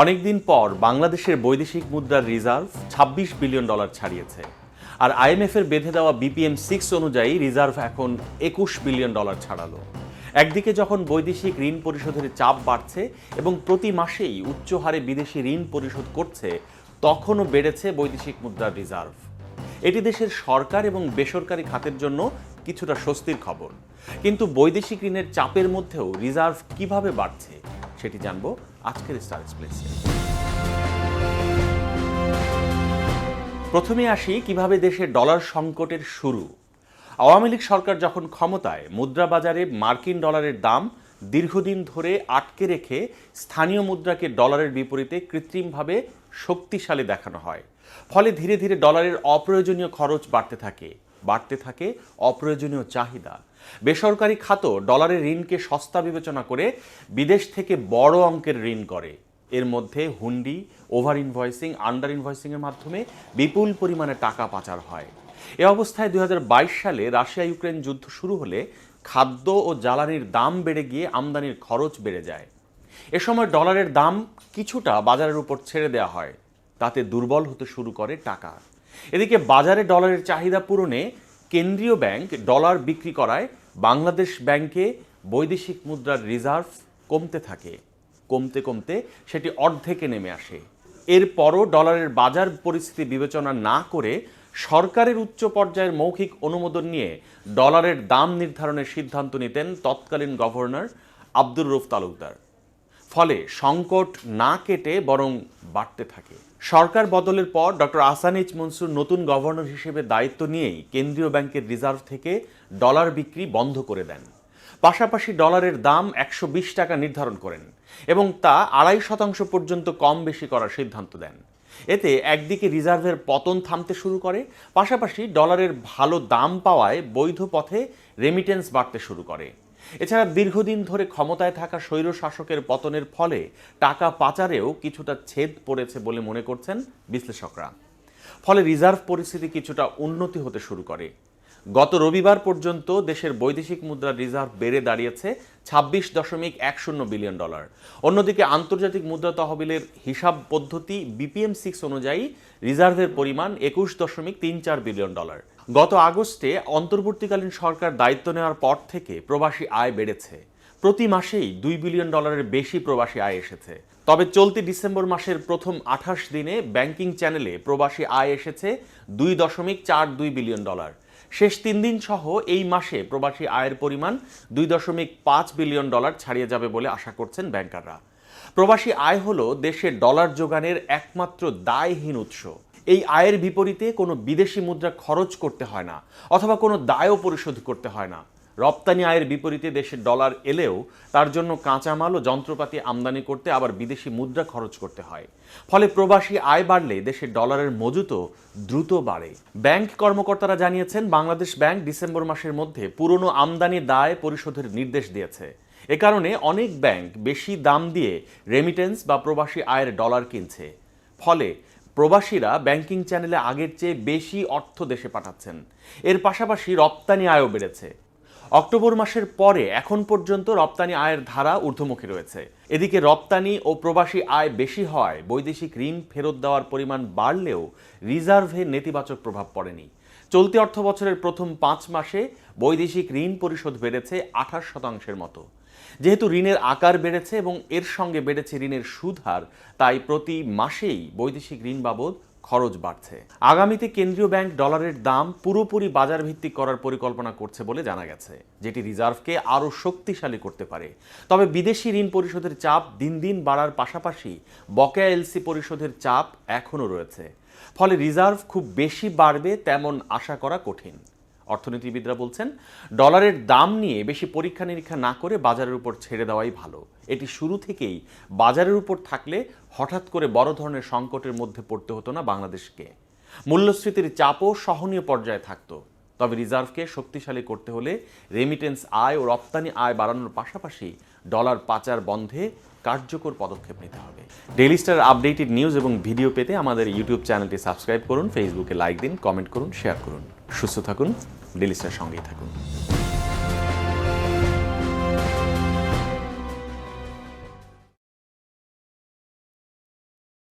অনেকদিন পর বাংলাদেশের বৈদেশিক মুদ্রার রিজার্ভ ২৬ বিলিয়ন ডলার ছাড়িয়েছে। আর আইএমএফের বেঁধে দেওয়া BPM-6 অনুযায়ী রিজার্ভ এখন ২১ বিলিয়ন ডলার ছাড়ালো। একদিকে যখন বৈদেশিক ঋণ পরিশোধের চাপ বাড়ছে এবং প্রতি মাসেই উচ্চ হারে বিদেশি ঋণ পরিশোধ করছে, তখনও বেড়েছে বৈদেশিক মুদ্রার রিজার্ভ। এটি দেশের সরকার এবং বেসরকারি খাতের জন্য কিছুটা স্বস্তির খবর। কিন্তু বৈদেশিক ঋণের চাপের মধ্যেও রিজার্ভ কিভাবে বাড়ছে সেটি জানবো আজকের স্টার এক্সপ্রেসে। প্রথমে আসি কিভাবে দেশে ডলার সংকটের শুরু। আওয়ামী লীগ সরকার যখন ক্ষমতায়, মুদ্রা বাজারে মার্কিন ডলারের দাম দীর্ঘদিন ধরে আটকে রেখে স্থানীয় মুদ্রাকে ডলারের বিপরীতে কৃত্রিমভাবে শক্তিশালী দেখানো হয়। ফলে ধীরে ধীরে ডলারের অপ্রয়োজনীয় খরচ বাড়তে থাকে অপ্রয়োজনীয় চাহিদা। বেসরকারি খাতও ডলারের ঋণকে সস্তা বিবেচনা করে বিদেশ থেকে বড় অঙ্কের ঋণ করে। এর মধ্যে হুন্ডি, ওভার ইনভয়েসিং, আন্ডার ইনভয়েসিংয়ের মাধ্যমে বিপুল পরিমাণে টাকা পাচার হয়। এ অবস্থায় ২০২২ সালে রাশিয়া ইউক্রেন যুদ্ধ শুরু হলে খাদ্য ও জ্বালানির দাম বেড়ে গিয়ে আমদানির খরচ বেড়ে যায়। এ সময় ডলারের দাম কিছুটা বাজারের উপর ছেড়ে দেওয়া হয়, তাতে দুর্বল হতে শুরু করে টাকা। এদিকে বাজারে ডলারের চাহিদা পূরণে কেন্দ্রীয় ব্যাংক ডলার বিক্রি করায় বাংলাদেশ ব্যাংকে বৈদেশিক মুদ্রার রিজার্ভ কমতে কমতে সেটি অর্ধেকে নেমে আসে। এরপরও ডলারের বাজার পরিস্থিতি বিবেচনা না করে সরকারের উচ্চ পর্যায়ের মৌখিক অনুমোদন নিয়ে ডলারের দাম নির্ধারণের সিদ্ধান্ত নিতেন তৎকালীন গভর্নর আব্দুর রউফ তালুকদার। ফলে সংকট না কেটে বরং বাড়তে থাকে। সরকার বদলের পর ডক্টর আহসান এইচ মনসুর নতুন গভর্নর হিসেবে দায়িত্ব নিয়েই কেন্দ্রীয় ব্যাংকের রিজার্ভ থেকে ডলার বিক্রি বন্ধ করে দেন। পাশাপাশি ডলারের দাম ১২০ টাকা নির্ধারণ করেন এবং তা ২.৫% পর্যন্ত কম বেশি করার সিদ্ধান্ত দেন। এতে একদিকে রিজার্ভের পতন থামতে শুরু করে, পাশাপাশি ডলারের ভালো দাম পাওয়ায় বৈধ পথে রেমিটেন্স বাড়তে শুরু করে। এছাড়া দীর্ঘদিন ধরে ক্ষমতায় থাকা স্বৈর শাসকের পতনের ফলে টাকা পাচারেও কিছুটা ছেদ পড়েছে বলে মনে করছেন বিশ্লেষকরা। ফলে রিজার্ভ পরিস্থিতি কিছুটা উন্নতি হতে শুরু করে। গত রবিবার পর্যন্ত দেশের বৈদেশিক মুদ্রার রিজার্ভ বেড়ে দাঁড়িয়েছে ২৬.১০ বিলিয়ন ডলার। অন্যদিকে আন্তর্জাতিক মুদ্রা তহবিলের হিসাব পদ্ধতি BPM-6 অনুযায়ী রিজার্ভের পরিমাণ ২১.৩৪ বিলিয়ন ডলার। গত আগস্টে অন্তর্বর্তীকালীন সরকার দায়িত্ব নেওয়ার পর থেকে প্রবাসী আয় বেড়েছে। প্রতি মাসেই ২ বিলিয়ন ডলারের বেশি প্রবাসী আয় এসেছে। তবে চলতি ডিসেম্বর মাসের প্রথম ২৮ দিনে ব্যাংকিং চ্যানেলে প্রবাসী আয় এসেছে ২.৪২ বিলিয়ন ডলার। শেষ ৩ দিন সহ এই মাসে প্রবাসী আয়ের পরিমাণ ২.৫ বিলিয়ন ডলার ছাড়িয়ে যাবে বলে আশা করছেন ব্যাংকাররা। প্রবাসী আয় হলো দেশের ডলার যোগানের একমাত্র দায়হীন উৎস। এই আয়ের বিপরীতে কোনো বিদেশি মুদ্রা খরচ করতে হয় না, অথবা কোনো দায়ও পরিশোধ করতে হয় না। রপ্তানি আয়ের বিপরীতে দেশের ডলার এলেও তার জন্য কাঁচামাল ও যন্ত্রপাতি আমদানি করতে আবার বিদেশি মুদ্রা খরচ করতে হয়। ফলে প্রবাসী আয় বাড়লে দেশের ডলারের মজুতও দ্রুত বাড়ে। ব্যাংক কর্মকর্তারা জানিয়েছেন, বাংলাদেশ ব্যাংক ডিসেম্বর মাসের মধ্যে পুরনো আমদানি দায় পরিশোধের নির্দেশ দিয়েছে। এ কারণে অনেক ব্যাংক বেশি দাম দিয়ে রেমিটেন্স বা প্রবাসী আয়ের ডলার কিনছে। ফলে প্রবাসীরা ব্যাংকিং চ্যানেলে আগের চেয়ে বেশি অর্থ দেশে পাঠাচ্ছেন। এর পাশাপাশি রপ্তানি আয়ও বেড়েছে। অক্টোবর মাসের পরে এখন পর্যন্ত রপ্তানি আয়ের ধারা ঊর্ধ্বমুখী রয়েছে। এদিকে রপ্তানি ও প্রবাসী আয় বেশি হওয়ায় বৈদেশিক ঋণ ফেরত দেওয়ার পরিমাণ বাড়লেও রিজার্ভে নেতিবাচক প্রভাব পড়েনি। চলতি অর্থ বছরের প্রথম ৫ মাসে বৈদেশিক ঋণ পরিশোধ বেড়েছে ২৮% মতো। যেহেতু ঋণের আকার বেড়েছে এবং এর সঙ্গে বেড়েছে ঋণের সুদ হার, তাই প্রতি মাসেই বৈদেশিক ঋণ বাবদ খরচ বাড়ছে। আগামীতে কেন্দ্রীয় ব্যাংক ডলারের দাম পুরোপুরি বাজার ভিত্তিক করার পরিকল্পনা করছে বলে জানা গেছে, যেটি রিজার্ভকে আরও শক্তিশালী করতে পারে। তবে বিদেশি ঋণ পরিশোধের চাপ দিন দিন বাড়ার পাশাপাশি বকেয়া এলসি পরিশোধের চাপ এখনও রয়েছে। ফলে রিজার্ভ খুব বেশি বাড়বে তেমন আশা করা কঠিন। অর্থনীতিবিদরা বলছেন, ডলারের দাম নিয়ে বেশি পরীক্ষা নিরীক্ষা না করে বাজারের উপর ছেড়ে দেওয়াই ভালো। এটি শুরু থেকেই বাজারের উপর থাকলে হঠাৎ করে বড় ধরনের সংকটের মধ্যে পড়তে হতো না বাংলাদেশকে। মূল্যস্ফীতির চাপও সহনীয় পর্যায়ে থাকতো। তবে রিজার্ভকে শক্তিশালী করতে হলে রেমিটেন্স আয় ও রপ্তানি আয় বাড়ানোর পাশাপাশি ডলার পাচার বন্ধে কার্যকর পদক্ষেপ নিতে হবে। ডেইলি স্টার আপডেটেড নিউজ এবং ভিডিও পেতে আমাদের ইউটিউব চ্যানেলটি সাবস্ক্রাইব করুন, ফেসবুকে লাইক দিন, কমেন্ট করুন, শেয়ার করুন। সুস্থ থাকুন, ডেইলি স্টার সঙ্গেই থাকুন।